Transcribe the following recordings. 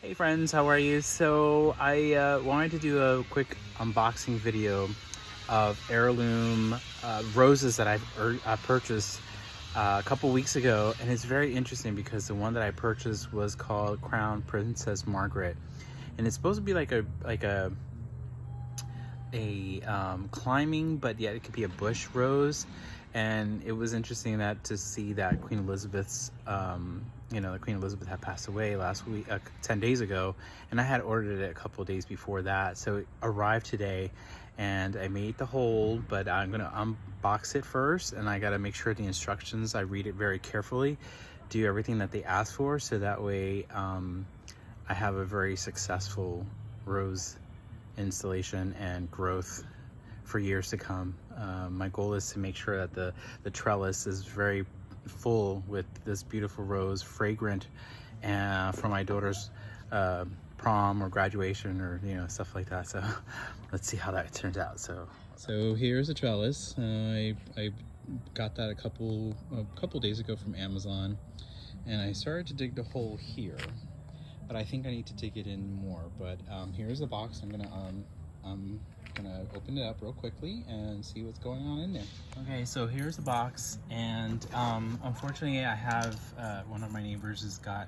Hey friends, how are you? So I wanted to do a quick unboxing video of heirloom roses that I purchased a couple weeks ago, and it's very interesting because the one that I purchased was called Crown Princess Margaret, and it's supposed to be like a climbing, but yet it could be a bush rose. And it was interesting that to see that Queen Elizabeth's the Queen Elizabeth had passed away last week, 10 days ago, and I had ordered it a couple of days before that, so it arrived today. And I made the hold, but I'm gonna unbox it first, and I gotta make sure the instructions, I read it very carefully, do everything that they ask for, so that way I have a very successful rose installation and growth for years to come. My goal is to make sure that the trellis is very full with this beautiful rose, fragrant, for my daughter's prom or graduation, or stuff like that. So let's see how that turns out. So here's a trellis. I got that a couple days ago from Amazon, and I started to dig the hole here, but I think I need to dig it in more. But here's the box. I'm gonna open it up real quickly and see what's going on in there. Okay, so here's the box, and unfortunately I have one of my neighbors has got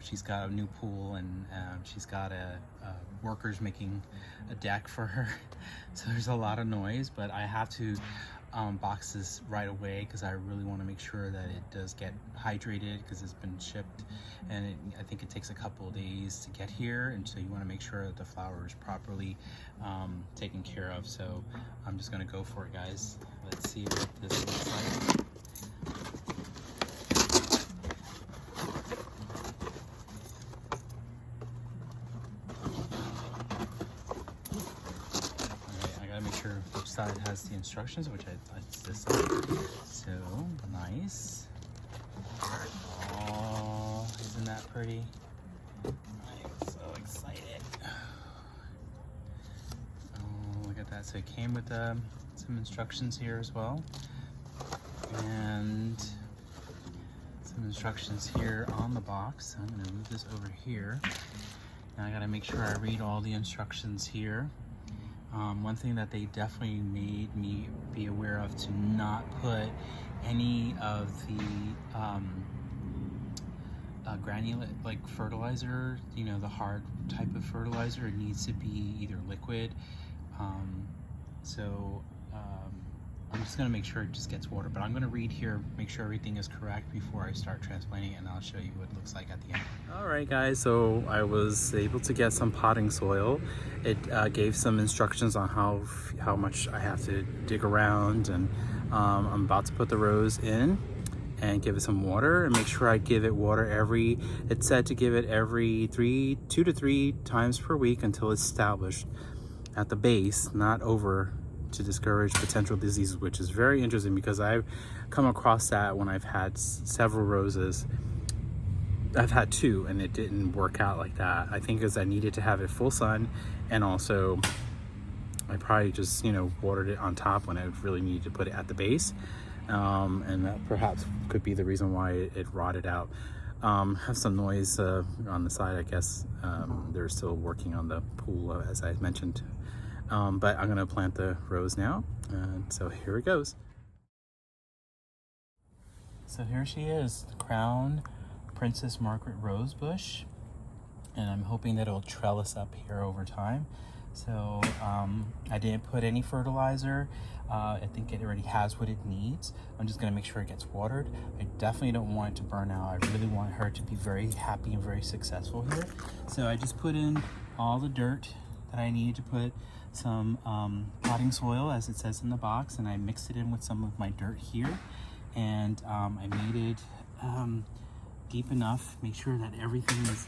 she's got a new pool, and she's got workers making a deck for her, so there's a lot of noise, but I have to box this right away because I really want to make sure that it does get hydrated, because it's been shipped, and I think it takes a couple of days to get here, and so you want to make sure that the flower is properly taken care of. So I'm just going to go for it, guys. Let's see what this looks like. Make sure which side has the instructions, which it's this side. So nice. Oh, isn't that pretty? I'm so excited. Oh, look at that. So it came with some instructions here as well, and some instructions here on the box. I'm going to move this over here. Now I got to make sure I read all the instructions here. One thing that they definitely made me be aware of, to not put any of the granulate, like fertilizer, the hard type of fertilizer. It needs to be either liquid. I'm just going to make sure it just gets water, but I'm going to read here, make sure everything is correct before I start transplanting it, and I'll show you what it looks like at the end. Alright guys, so I was able to get some potting soil. It gave some instructions on how much I have to dig around, and I'm about to put the rose in and give it some water, and make sure I give it water it said to give it every 2 to 3 times per week until it's established at the base, not over, to discourage potential diseases, which is very interesting because I've come across that when I've had several roses. I've had 2 and it didn't work out like that. I think because I needed to have it full sun, and also I probably just watered it on top when I really needed to put it at the base, and that perhaps could be the reason why it rotted out. Have some noise on the side, I guess. They're still working on the pool, as I mentioned. But I'm gonna plant the rose now, and so here it goes. So here she is, the Crown Princess Margaret rose bush, and I'm hoping that it'll trellis up here over time. So I didn't put any fertilizer. I think it already has what it needs. I'm just gonna make sure it gets watered. I definitely don't want it to burn out. I really want her to be very happy and very successful here. So I just put in all the dirt that I need to put some potting soil, as it says in the box, and I mixed it in with some of my dirt here, and I made it deep enough, make sure that everything is,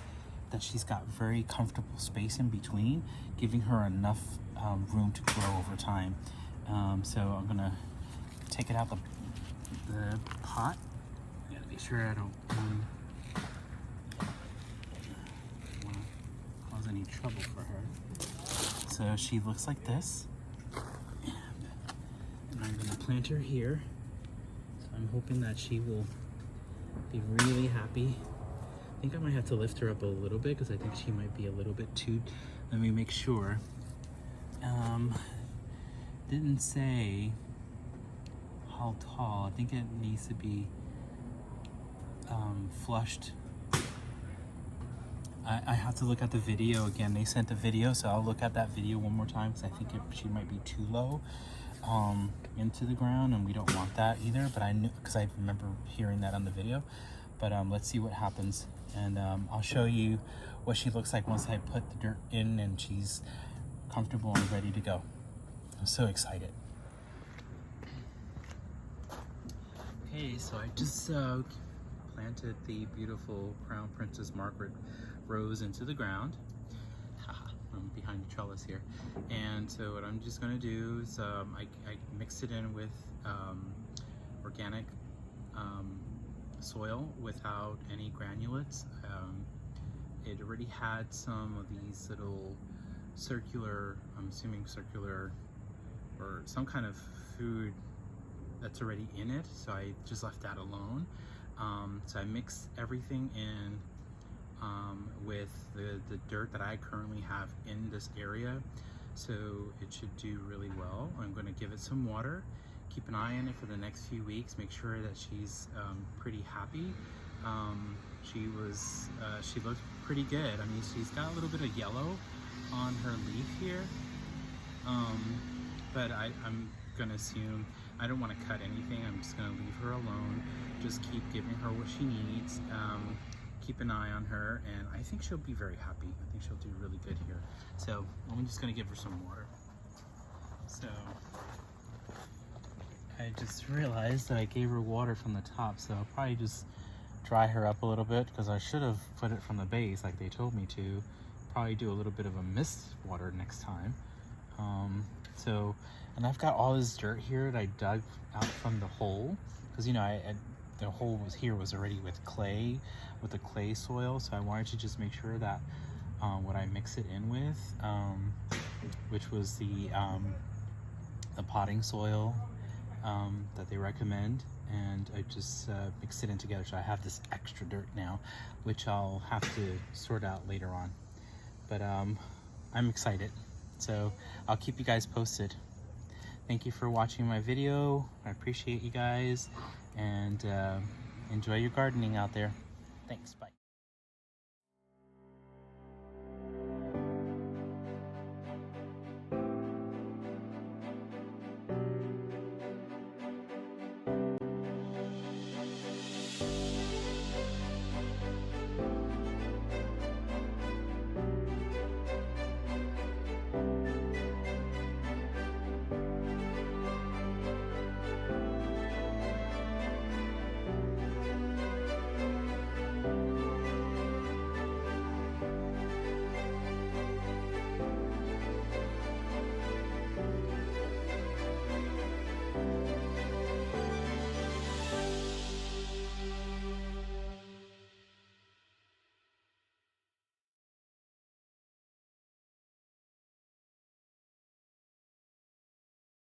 that she's got very comfortable space in between, giving her enough room to grow over time. So I'm gonna take it out the pot. I gotta make sure I don't want to cause any trouble for her. So she looks like this, and I'm gonna plant her here. So I'm hoping that she will be really happy I think I might have to lift her up a little bit because I think she might be a little bit too, let me make sure. Didn't say how tall. I think it needs to be flushed. I have to look at the video again. They sent the video, so I'll look at that video one more time because I think she might be too low into the ground, and we don't want that either. But I knew, because I remember hearing that on the video. But let's see what happens, and I'll show you what she looks like once I put the dirt in and she's comfortable and ready to go. I'm so excited. Okay, so I just planted the beautiful Crown Princess Margaret rose into the ground. I'm behind the trellis here. And so what I'm just gonna do is I mixed it in with organic soil without any granulates. It already had some of these little circular, I'm assuming circular, or some kind of food that's already in it, so I just left that alone. So I mixed everything in with the dirt that I currently have in this area, so it should do really well. I'm going to give it some water, keep an eye on it for the next few weeks, make sure that she's pretty happy. She looked pretty good. I mean, she's got a little bit of yellow on her leaf here, but I'm gonna assume I don't want to cut anything. I'm just gonna leave her alone, just keep giving her what she needs, keep an eye on her, and I think she'll be very happy. I think she'll do really good here. So I'm just gonna give her some water. So I just realized that I gave her water from the top, so I'll probably just dry her up a little bit, because I should have put it from the base like they told me to. Probably do a little bit of a mist water next time. And I've got all this dirt here that I dug out from the hole, because you know the hole was already with clay, with the clay soil, so I wanted to just make sure that what I mix it in with, which was the potting soil that they recommend, and I just mixed it in together, so I have this extra dirt now, which I'll have to sort out later on. But I'm excited, so I'll keep you guys posted. Thank you for watching my video. I appreciate you guys, and enjoy your gardening out there. Thanks, bye.